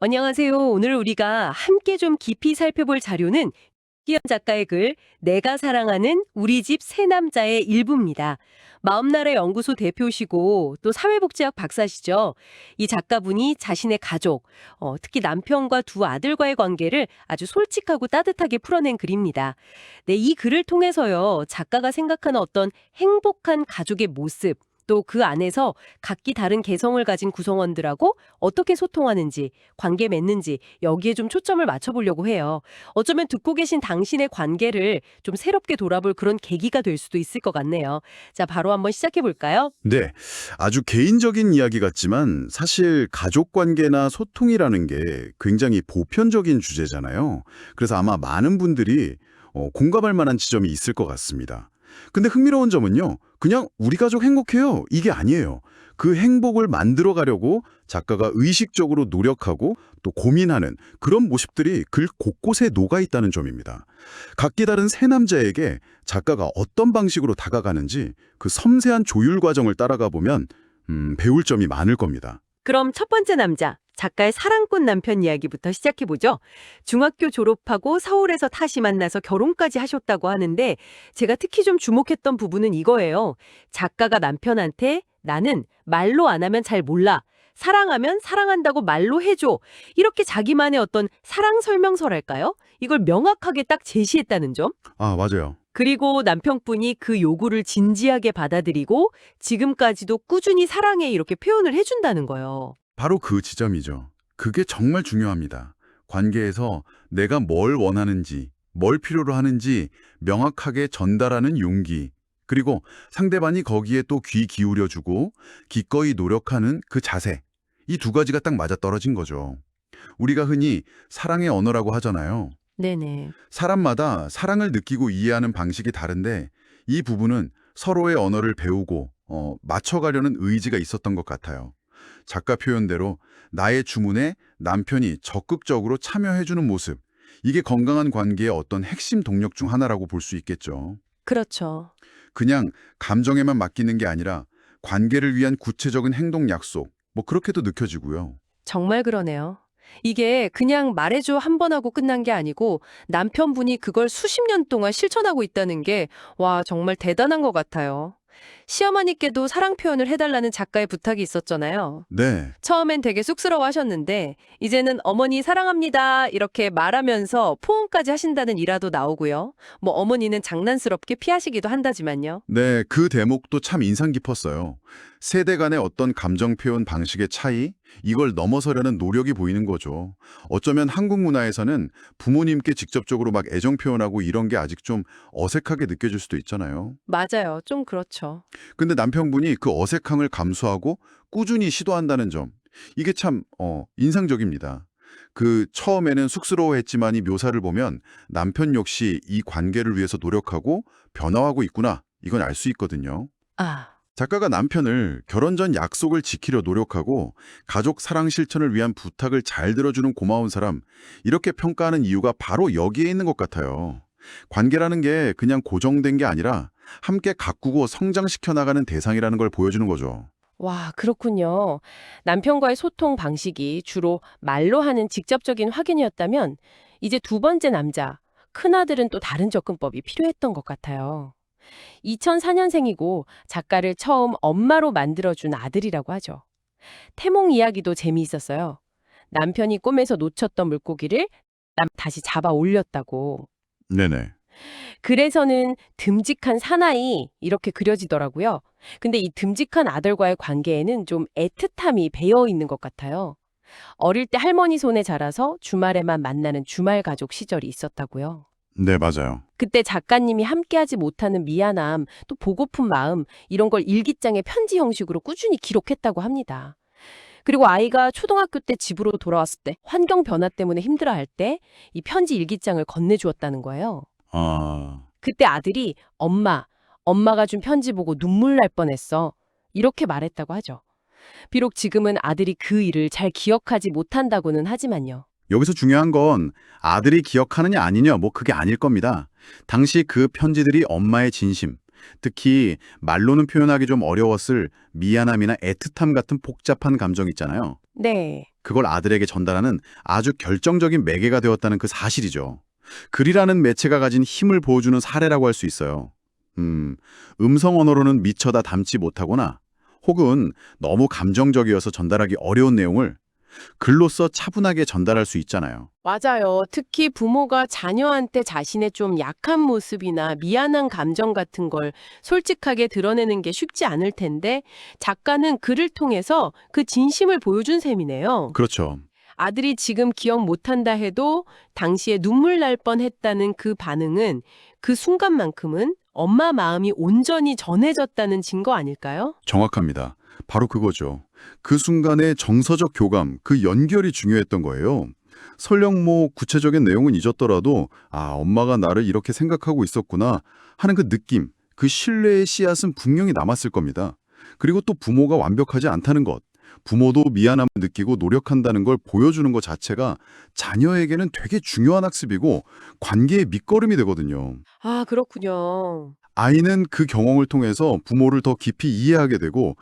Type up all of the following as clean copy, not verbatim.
안녕하세요. 오늘 우리가 함께 좀 깊이 살펴볼 자료는 기현 작가의 글 내가 사랑하는 우리 집 새 남자의 일부입니다. 마음나라 연구소 대표시고 또 사회복지학 박사시죠. 이 작가분이 자신의 가족, 특히 남편과 두 아들과의 관계를 아주 솔직하고 따뜻하게 풀어낸 글입니다. 네, 이 글을 통해서요. 작가가 생각하는 어떤 행복한 가족의 모습, 또 그 안에서 각기 다른 개성을 가진 구성원들하고 어떻게 소통하는지, 관계 맺는지 여기에 좀 초점을 맞춰보려고 해요. 어쩌면 듣고 계신 당신의 관계를 좀 새롭게 돌아볼 그런 계기가 될 수도 있을 것 같네요. 자, 바로 한번 시작해 볼까요? 네, 아주 개인적인 이야기 같지만 사실 가족 관계나 소통이라는 게 굉장히 보편적인 주제잖아요. 그래서 아마 많은 분들이 공감할 만한 지점이 있을 것 같습니다. 근데 흥미로운 점은요, 그냥 우리 가족 행복해요. 이게 아니에요. 그 행복을 만들어 가려고 작가가 의식적으로 노력하고 또 고민하는 그런 모습들이 글 곳곳에 녹아 있다는 점입니다. 각기 다른 세 남자에게 작가가 어떤 방식으로 다가가는지 그 섬세한 조율 과정을 따라가 보면 배울 점이 많을 겁니다. 그럼 첫 번째 남자, 작가의 사랑꾼 남편 이야기부터 시작해보죠. 중학교 졸업하고 서울에서 다시 만나서 결혼까지 하셨다고 하는데 제가 특히 좀 주목했던 부분은 이거예요. 작가가 남편한테 나는 말로 안 하면 잘 몰라. 사랑하면 사랑한다고 말로 해줘. 이렇게 자기만의 어떤 사랑 설명서랄까요? 이걸 명확하게 딱 제시했다는 점. 아, 맞아요. 그리고 남편분이 그 요구를 진지하게 받아들이고 지금까지도 꾸준히 사랑해 이렇게 표현을 해준다는 거예요. 바로 그 지점이죠. 그게 정말 중요합니다. 관계에서 내가 뭘 원하는지, 뭘 필요로 하는지 명확하게 전달하는 용기, 그리고 상대방이 거기에 또 귀 기울여주고 기꺼이 노력하는 그 자세. 이 두 가지가 딱 맞아떨어진 거죠. 우리가 흔히 사랑의 언어라고 하잖아요. 네네. 사람마다 사랑을 느끼고 이해하는 방식이 다른데 이 부분은 서로의 언어를 배우고 맞춰가려는 의지가 있었던 것 같아요. 작가 표현대로 나의 주문에 남편이 적극적으로 참여해주는 모습, 이게 건강한 관계의 어떤 핵심 동력 중 하나라고 볼 수 있겠죠. 그렇죠. 그냥 감정에만 맡기는 게 아니라 관계를 위한 구체적인 행동 약속, 뭐 그렇게도 느껴지고요. 정말 그러네요. 이게 그냥 말해줘 한 번 하고 끝난 게 아니고 남편분이 그걸 수십 년 동안 실천하고 있다는 게 와, 정말 대단한 것 같아요. 시어머니께도 사랑 표현을 해달라는 작가의 부탁이 있었잖아요. 네, 처음엔 되게 쑥스러워 하셨는데, 이제는 어머니 사랑합니다. 이렇게 말하면서 포옹까지 하신다는 일화도 나오고요. 뭐 어머니는 장난스럽게 피하시기도 한다지만요. 네, 그 대목도 참 인상 깊었어요. 세대 간의 어떤 감정 표현 방식의 차이, 이걸 넘어서려는 노력이 보이는 거죠. 어쩌면 한국 문화에서는 부모님께 직접적으로 막 애정 표현하고 이런 게 아직 좀 어색하게 느껴질 수도 있잖아요. 맞아요. 좀 그렇죠. 근데 남편분이 그 어색함을 감수하고 꾸준히 시도한다는 점, 이게 참 인상적입니다. 그 처음에는 쑥스러워했지만 이 묘사를 보면 남편 역시 이 관계를 위해서 노력하고 변화하고 있구나, 이건 알 수 있거든요. 아. 작가가 남편을 결혼 전 약속을 지키려 노력하고 가족 사랑 실천을 위한 부탁을 잘 들어주는 고마운 사람, 이렇게 평가하는 이유가 바로 여기에 있는 것 같아요. 관계라는 게 그냥 고정된 게 아니라 함께 가꾸고 성장시켜 나가는 대상이라는 걸 보여주는 거죠. 와, 그렇군요. 남편과의 소통 방식이 주로 말로 하는 직접적인 확인이었다면, 이제 두 번째 남자, 큰아들은 또 다른 접근법이 필요했던 것 같아요. 2004년생이고 작가를 처음 엄마로 만들어준 아들이라고 하죠. 태몽 이야기도 재미있었어요. 남편이 꿈에서 놓쳤던 물고기를 다시 잡아 올렸다고. 네네. 그래서는 듬직한 사나이 이렇게 그려지더라고요. 근데 이 듬직한 아들과의 관계에는 좀 애틋함이 배어 있는 것 같아요. 어릴 때 할머니 손에 자라서 주말에만 만나는 주말 가족 시절이 있었다고요. 네, 맞아요. 그때 작가님이 함께하지 못하는 미안함, 또 보고픈 마음, 이런 걸 일기장의 편지 형식으로 꾸준히 기록했다고 합니다. 그리고 아이가 초등학교 때 집으로 돌아왔을 때 환경 변화 때문에 힘들어할 때 이 편지 일기장을 건네주었다는 거예요. 아, 그때 아들이 엄마가 준 편지 보고 눈물 날 뻔했어. 이렇게 말했다고 하죠. 비록 지금은 아들이 그 일을 잘 기억하지 못한다고는 하지만요. 여기서 중요한 건 아들이 기억하느냐 아니냐, 뭐 그게 아닐 겁니다. 당시 그 편지들이 엄마의 진심, 특히 말로는 표현하기 좀 어려웠을 미안함이나 애틋함 같은 복잡한 감정 있잖아요. 네. 그걸 아들에게 전달하는 아주 결정적인 매개가 되었다는 그 사실이죠. 글이라는 매체가 가진 힘을 보여주는 사례라고 할 수 있어요. 음성 언어로는 미처 다 담지 못하거나 혹은 너무 감정적이어서 전달하기 어려운 내용을 글로써 차분하게 전달할 수 있잖아요. 맞아요. 특히 부모가 자녀한테 자신의 좀 약한 모습이나 미안한 감정 같은 걸 솔직하게 드러내는 게 쉽지 않을 텐데 작가는 글을 통해서 그 진심을 보여준 셈이네요. 그렇죠. 아들이 지금 기억 못한다 해도 당시에 눈물 날 뻔했다는 그 반응은 그 순간만큼은 엄마 마음이 온전히 전해졌다는 증거 아닐까요? 정확합니다. 바로 그거죠. 그 순간의 정서적 교감, 그 연결이 중요했던 거예요. 설령 뭐 구체적인 내용은 잊었더라도 엄마가 나를 이렇게 생각하고 있었구나 하는 그 느낌, 그 신뢰의 씨앗은 분명히 남았을 겁니다. 그리고 또 부모가 완벽하지 않다는 것, 부모도 미안함을 느끼고 노력한다는 걸 보여주는 것 자체가 자녀에게는 되게 중요한 학습이고 관계의 밑거름이 되거든요. 아, 그렇군요. 아이는 그 경험을 통해서 부모를 더 깊이 이해하게 되고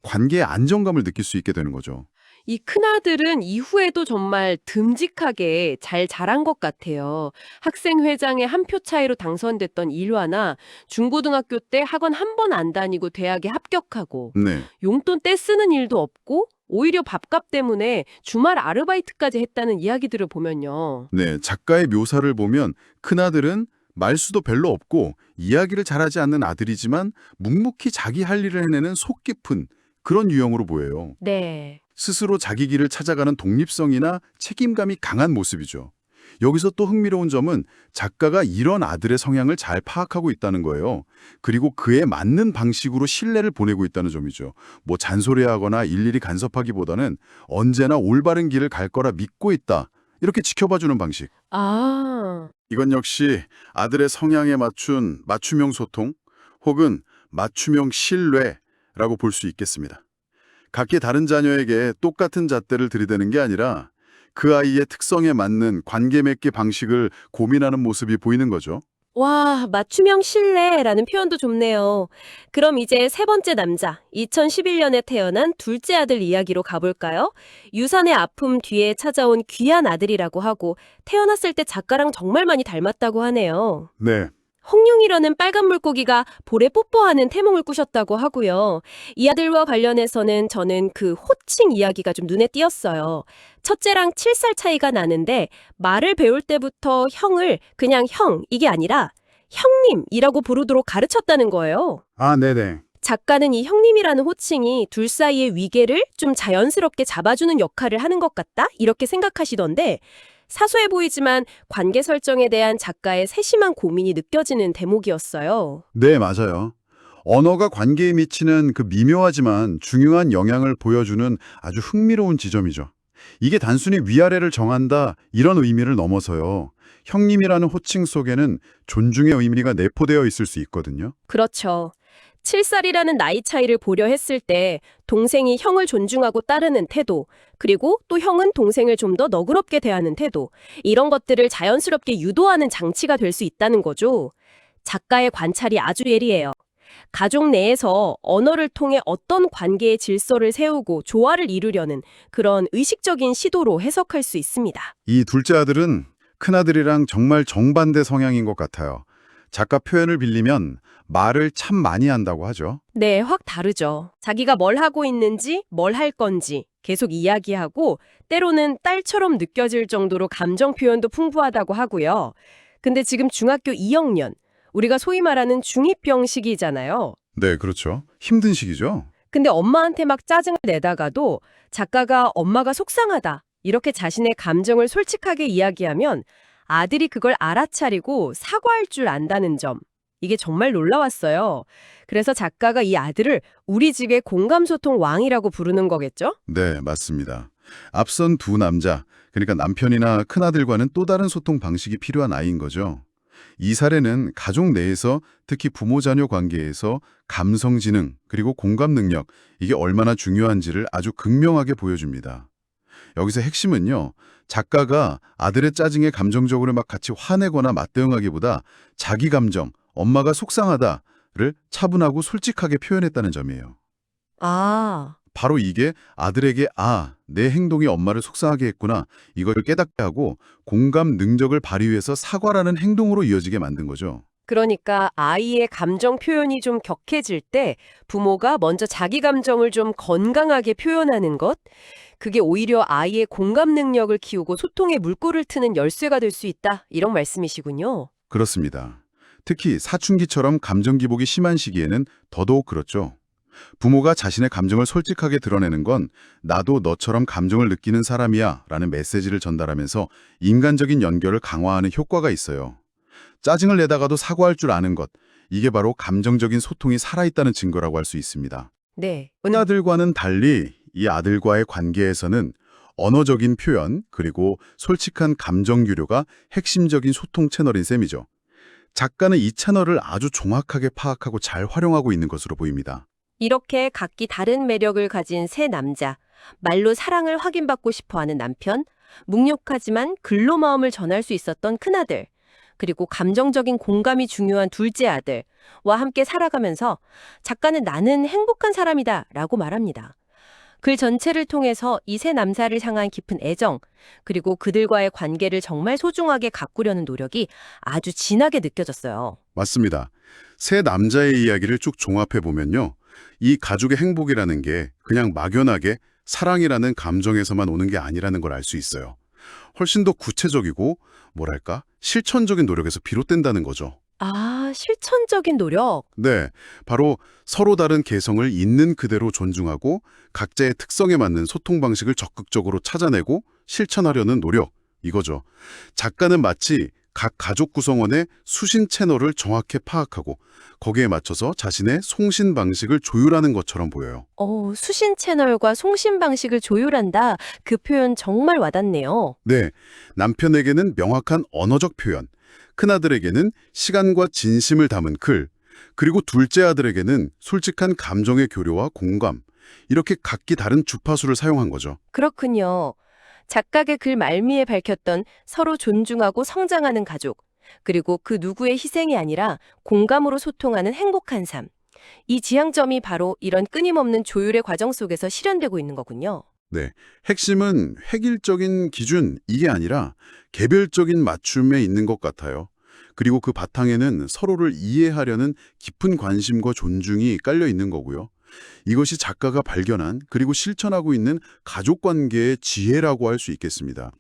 관계의 안정감을 느낄 수 있게 되는 거죠. 이 큰아들은 이후에도 정말 듬직하게 잘 자란 것 같아요. 학생회장에 한 표 차이로 당선됐던 일화나 중고등학교 때 학원 한 번 안 다니고 대학에 합격하고 네. 용돈 떼쓰는 일도 없고 오히려 밥값 때문에 주말 아르바이트까지 했다는 이야기들을 보면요. 네, 작가의 묘사를 보면 큰아들은 말수도 별로 없고 이야기를 잘하지 않는 아들이지만 묵묵히 자기 할 일을 해내는 속 깊은 그런 유형으로 보여요. 네. 스스로 자기 길을 찾아가는 독립성이나 책임감이 강한 모습이죠. 여기서 또 흥미로운 점은 작가가 이런 아들의 성향을 잘 파악하고 있다는 거예요. 그리고 그에 맞는 방식으로 신뢰를 보내고 있다는 점이죠. 뭐 잔소리하거나 일일이 간섭하기보다는 언제나 올바른 길을 갈 거라 믿고 있다. 이렇게 지켜봐주는 방식. 아, 이건 역시 아들의 성향에 맞춘 맞춤형 소통 혹은 맞춤형 신뢰라고 볼 수 있겠습니다. 각기 다른 자녀에게 똑같은 잣대를 들이대는 게 아니라 그 아이의 특성에 맞는 관계 맺기 방식을 고민하는 모습이 보이는 거죠. 와, 맞춤형 신뢰라는 표현도 좋네요. 그럼 이제 세 번째 남자, 2011년에 태어난 둘째 아들 이야기로 가볼까요? 유산의 아픔 뒤에 찾아온 귀한 아들이라고 하고 태어났을 때 작가랑 정말 많이 닮았다고 하네요. 네. 홍룡이라는 빨간 물고기가 볼에 뽀뽀하는 태몽을 꾸셨다고 하고요. 이 아들과 관련해서는 저는 그 호칭 이야기가 좀 눈에 띄었어요. 첫째랑 7살 차이가 나는데 말을 배울 때부터 형을 그냥 형, 이게 아니라 형님이라고 부르도록 가르쳤다는 거예요. 네네. 작가는 이 형님이라는 호칭이 둘 사이의 위계를 좀 자연스럽게 잡아주는 역할을 하는 것 같다? 이렇게 생각하시던데 사소해 보이지만 관계 설정에 대한 작가의 세심한 고민이 느껴지는 대목이었어요. 네, 맞아요. 언어가 관계에 미치는 그 미묘하지만 중요한 영향을 보여주는 아주 흥미로운 지점이죠. 이게 단순히 위아래를 정한다 이런 의미를 넘어서요. 형님이라는 호칭 속에는 존중의 의미가 내포되어 있을 수 있거든요. 그렇죠. 7살이라는 나이 차이를 보려 했을 때 동생이 형을 존중하고 따르는 태도, 그리고 또 형은 동생을 좀 더 너그럽게 대하는 태도, 이런 것들을 자연스럽게 유도하는 장치가 될 수 있다는 거죠. 작가의 관찰이 아주 예리해요. 가족 내에서 언어를 통해 어떤 관계의 질서를 세우고 조화를 이루려는 그런 의식적인 시도로 해석할 수 있습니다. 이 둘째 아들은 큰아들이랑 정말 정반대 성향인 것 같아요. 작가 표현을 빌리면 말을 참 많이 한다고 하죠. 네, 확 다르죠. 자기가 뭘 하고 있는지, 뭘 할 건지 계속 이야기하고 때로는 딸처럼 느껴질 정도로 감정 표현도 풍부하다고 하고요. 근데 지금 중학교 2학년, 우리가 소위 말하는 중2병 시기잖아요. 네, 그렇죠. 힘든 시기죠. 근데 엄마한테 막 짜증을 내다가도 작가가 엄마가 속상하다, 이렇게 자신의 감정을 솔직하게 이야기하면 아들이 그걸 알아차리고 사과할 줄 안다는 점. 이게 정말 놀라웠어요. 그래서 작가가 이 아들을 우리 집의 공감소통 왕이라고 부르는 거겠죠? 네, 맞습니다. 앞선 두 남자, 그러니까 남편이나 큰아들과는 또 다른 소통 방식이 필요한 아이인 거죠. 이 사례는 가족 내에서 특히 부모-자녀 관계에서 감성지능 그리고 공감 능력, 이게 얼마나 중요한지를 아주 극명하게 보여줍니다. 여기서 핵심은요, 작가가 아들의 짜증에 감정적으로 막 같이 화내거나 맞대응하기보다 자기 감정, 엄마가 속상하다를 차분하고 솔직하게 표현했다는 점이에요. 아, 바로 이게 아들에게 내 행동이 엄마를 속상하게 했구나. 이걸 깨닫게 하고 공감 능력을 발휘해서 사과라는 행동으로 이어지게 만든 거죠. 그러니까 아이의 감정 표현이 좀 격해질 때 부모가 먼저 자기 감정을 좀 건강하게 표현하는 것, 그게 오히려 아이의 공감 능력을 키우고 소통의 물꼬를 트는 열쇠가 될 수 있다. 이런 말씀이시군요. 그렇습니다. 특히 사춘기처럼 감정 기복이 심한 시기에는 더더욱 그렇죠. 부모가 자신의 감정을 솔직하게 드러내는 건 나도 너처럼 감정을 느끼는 사람이야 라는 메시지를 전달하면서 인간적인 연결을 강화하는 효과가 있어요. 짜증을 내다가도 사과할 줄 아는 것, 이게 바로 감정적인 소통이 살아있다는 증거라고 할 수 있습니다. 네. 아들과는 달리 이 아들과의 관계에서는 언어적인 표현 그리고 솔직한 감정 교류가 핵심적인 소통 채널인 셈이죠. 작가는 이 채널을 아주 정확하게 파악하고 잘 활용하고 있는 것으로 보입니다. 이렇게 각기 다른 매력을 가진 세 남자, 말로 사랑을 확인받고 싶어하는 남편, 묵묵하지만 글로 마음을 전할 수 있었던 큰아들, 그리고 감정적인 공감이 중요한 둘째 아들과 함께 살아가면서 작가는 나는 행복한 사람이다 라고 말합니다. 글 전체를 통해서 이 세 남자를 향한 깊은 애정, 그리고 그들과의 관계를 정말 소중하게 가꾸려는 노력이 아주 진하게 느껴졌어요. 맞습니다. 세 남자의 이야기를 쭉 종합해보면요. 이 가족의 행복이라는 게 그냥 막연하게 사랑이라는 감정에서만 오는 게 아니라는 걸 알 수 있어요. 훨씬 더 구체적이고 뭐랄까 실천적인 노력에서 비롯된다는 거죠. 실천적인 노력. 네, 바로 서로 다른 개성을 있는 그대로 존중하고 각자의 특성에 맞는 소통 방식을 적극적으로 찾아내고 실천하려는 노력, 이거죠. 작가는 마치 각 가족 구성원의 수신 채널을 정확히 파악하고 거기에 맞춰서 자신의 송신 방식을 조율하는 것처럼 보여요. 수신 채널과 송신 방식을 조율한다. 그 표현 정말 와닿네요. 네, 남편에게는 명확한 언어적 표현, 큰아들에게는 시간과 진심을 담은 글, 그리고 둘째 아들에게는 솔직한 감정의 교류와 공감, 이렇게 각기 다른 주파수를 사용한 거죠. 그렇군요. 작가의 글 말미에 밝혔던 서로 존중하고 성장하는 가족, 그리고 그 누구의 희생이 아니라 공감으로 소통하는 행복한 삶. 이 지향점이 바로 이런 끊임없는 조율의 과정 속에서 실현되고 있는 거군요. 네, 핵심은 획일적인 기준, 이게 아니라 개별적인 맞춤에 있는 것 같아요. 그리고 그 바탕에는 서로를 이해하려는 깊은 관심과 존중이 깔려 있는 거고요. 이것이 작가가 발견한 그리고 실천하고 있는 가족관계의 지혜라고 할 수 있겠습니다.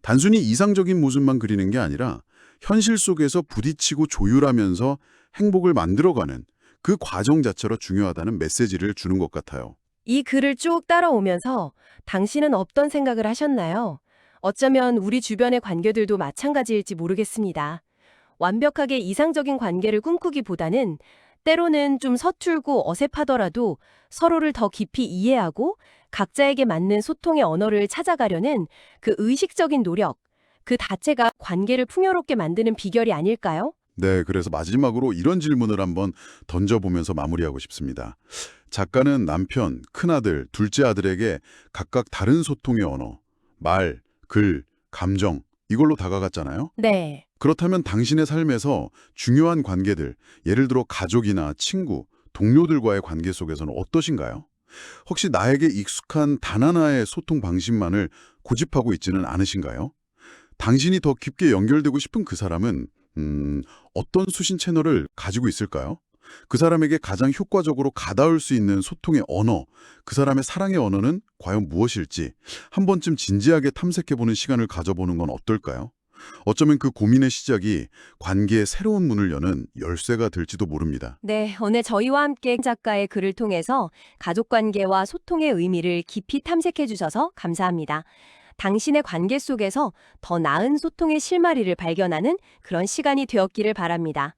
단순히 이상적인 모습만 그리는 게 아니라 현실 속에서 부딪히고 조율하면서 행복을 만들어가는 그 과정 자체로 중요하다는 메시지를 주는 것 같아요. 이 글을 쭉 따라오면서 당신은 어떤 생각을 하셨나요? 어쩌면 우리 주변의 관계들도 마찬가지일지 모르겠습니다. 완벽하게 이상적인 관계를 꿈꾸기보다는 때로는 좀 서툴고 어색하더라도 서로를 더 깊이 이해하고 각자에게 맞는 소통의 언어를 찾아가려는 그 의식적인 노력, 그 자체가 관계를 풍요롭게 만드는 비결이 아닐까요? 네, 그래서 마지막으로 이런 질문을 한번 던져보면서 마무리하고 싶습니다. 작가는 남편, 큰아들, 둘째 아들에게 각각 다른 소통의 언어, 말, 글, 감정, 이걸로 다가갔잖아요. 네. 그렇다면 당신의 삶에서 중요한 관계들, 예를 들어 가족이나 친구, 동료들과의 관계 속에서는 어떠신가요? 혹시 나에게 익숙한 단 하나의 소통 방식만을 고집하고 있지는 않으신가요? 당신이 더 깊게 연결되고 싶은 그 사람은 어떤 수신 채널을 가지고 있을까요? 그 사람에게 가장 효과적으로 가닿을 수 있는 소통의 언어, 그 사람의 사랑의 언어는 과연 무엇일지 한 번쯤 진지하게 탐색해보는 시간을 가져보는 건 어떨까요? 어쩌면 그 고민의 시작이 관계의 새로운 문을 여는 열쇠가 될지도 모릅니다. 네, 오늘 저희와 함께 작가의 글을 통해서 가족관계와 소통의 의미를 깊이 탐색해 주셔서 감사합니다. 당신의 관계 속에서 더 나은 소통의 실마리를 발견하는 그런 시간이 되었기를 바랍니다.